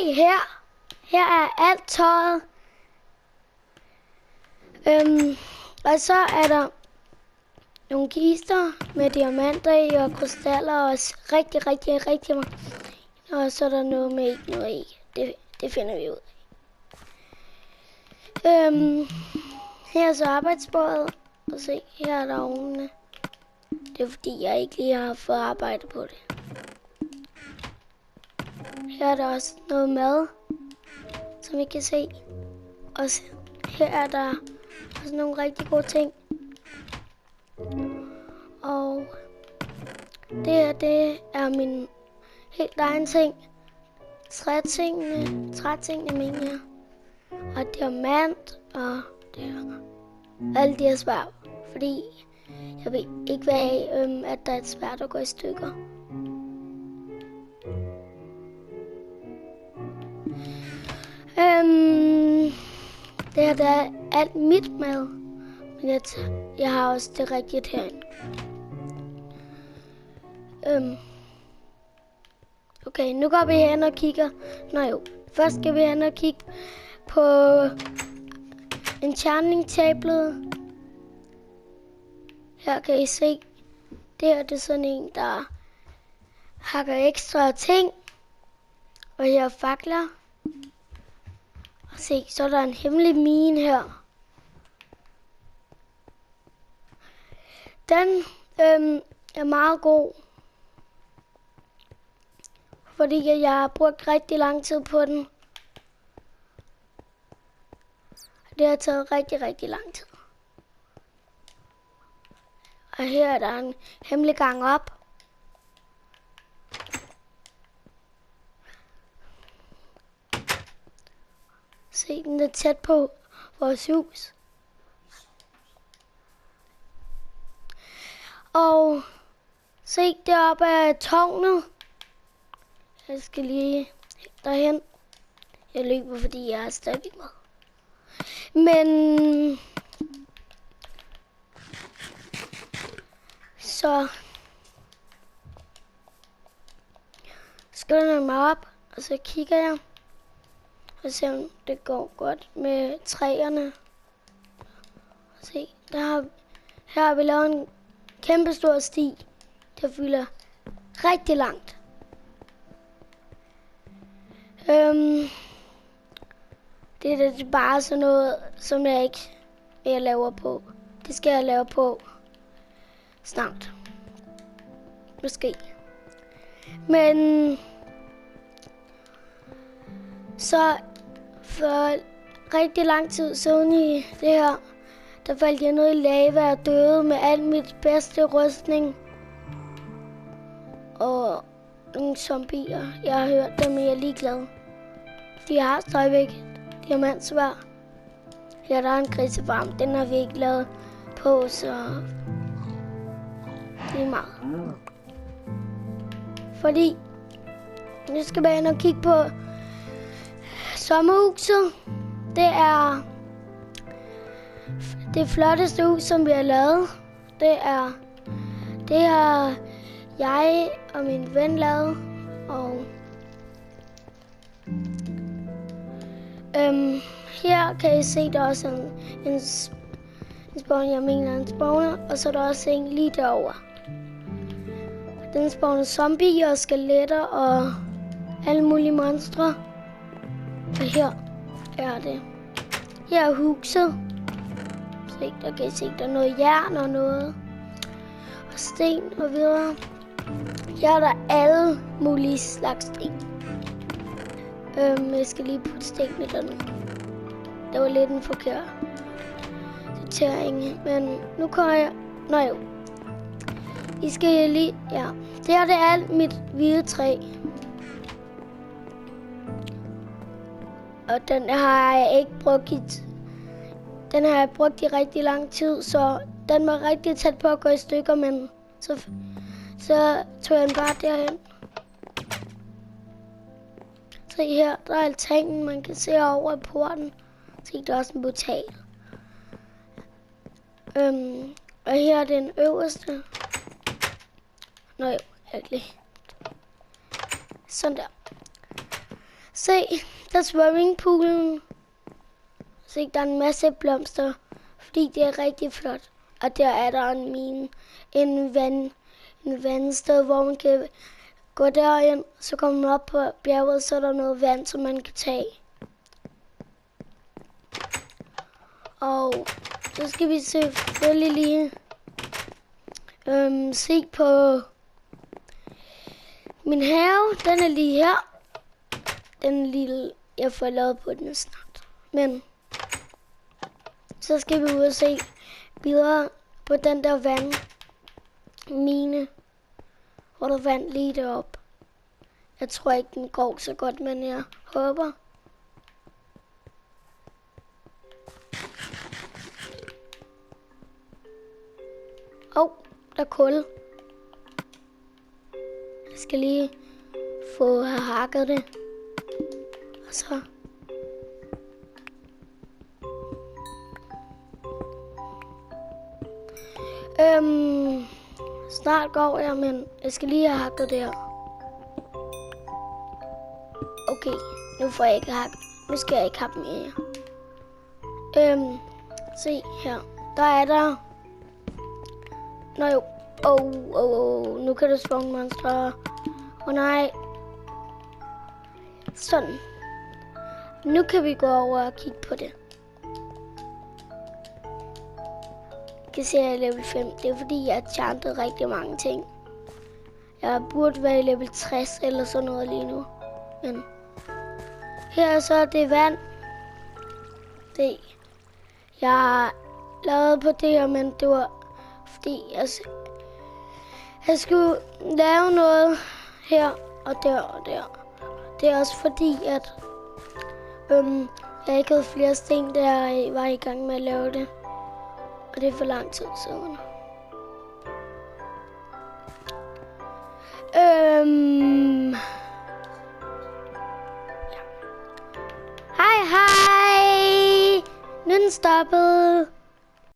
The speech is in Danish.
Se her. Her er alt tøjet. Og så er der nogle kister med diamanter i og krystaller og rigtig mange. Og så er der noget med ikke noget i. Det finder vi ud af. Her er så arbejdsbordet. Og se, her er der ovnene. Det er fordi, jeg ikke lige har fået arbejde på det. Her er der også noget mad, som I kan se. Og her er der også nogle rigtig gode ting. Og det her, det er min helt egen ting. Trætingene mener jeg. Og diamant og alle de her sværd. Fordi jeg vil ikke være af, at der er et sværd, der går i stykker. Det her, der er alt mit mad. Men jeg har også det rigtigt herinde. Okay, nu går vi hen og kigger. Først skal vi hen og kigge på enchanting-tablet. Her kan I se, det her det er sådan en, der hakker ekstra ting. Og her er fakler. Og se, så er der en hemmelig mine her. Den er meget god. Fordi jeg har brugt rigtig lang tid på den. Det har taget rigtig lang tid. Og her er der en hemmelig gang op. Se, den er tæt på vores hus. Og se, deroppe er tårnet. Jeg skal lige derhen. Jeg løber, fordi jeg er stadig med. Men så skynder jeg mig op, og så kigger jeg og ser, om det går godt med træerne. Se, her har vi lavet en kæmpe stor sti, der fylder rigtig langt. Det er bare sådan noget, som jeg ikke laver på. Det skal jeg lave på snart. Måske. Men så for rigtig lang tid siden i det her, der faldt jeg ned i lava og døde med al mit bedste rustning. Og nogle zombier. Jeg har hørt dem, men jeg er ligeglad. De har stadigvæk diamantsværd. Her der er en grisefarm. Den har vi ikke lavet på, så det er meget. Fordi nu skal vi hen og kigge på sommerhuset. Det flotteste hus, som vi har lavet. Det har jeg og min ven lavet. Og her kan I se, der er også en spawner, jeg mener en spawner, og så er der også en lige derovre. Den spawner zombier og skeletter og alle mulige monstre. Og her er det. Her er huset. Se, der kan I se, der er noget jern og noget. Og sten og videre. Her er der alle mulige slags sten. Jeg skal lige putte stenene dernede. Det var lidt en forkert sortering, men nu kommer jeg. I skal lige, ja. Det er alt mit hvide træ. Og den har jeg ikke brugt den har jeg brugt i rigtig lang tid, så den var rigtig tæt på at gå i stykker, men så tog jeg den bare derhen. Se her, der er altanen, man kan se over i porten. Se, der er også en portal. Og her er den øverste. Virkelig. Sådan der. Se, der er swimmingpoolen. Se, der er en masse blomster, fordi det er rigtig flot. Og der er der en mine, en vandsted, hvor man kan gå derind. Så kommer man op på bjerget, så er der noget vand, som man kan tage. Og så skal vi selvfølgelig lige se på min have. Den er lige her. Den lille, jeg får lavet på den snart. Men så skal vi ud og se videre på den der vandmine, hvor der er vand lige deroppe. Jeg tror ikke, den går så godt, men jeg håber. Der er kul. Jeg skal lige få hakket det. Og så snart går jeg, men jeg skal lige have hakket det her. Okay, nu får jeg ikke hakket. Nu skal jeg ikke hakke mere. Se her. Der er der. Nå jo. Nu kan der spawn monster. Nej. Sådan. Nu kan vi gå over og kigge på det. Jeg kan se, at jeg er level 5. Det er fordi, jeg har chantet rigtig mange ting. Jeg burde være i level 60 eller sådan noget lige nu. Men her er så det vand. Det jeg har lavet på det her, men det var fordi jeg skulle lave noget her og der og der. Det er også fordi, at jeg ikke havde flere sten, da jeg var i gang med at lave det. Og det er for lang tid siden. Hej. Nu er den stoppet.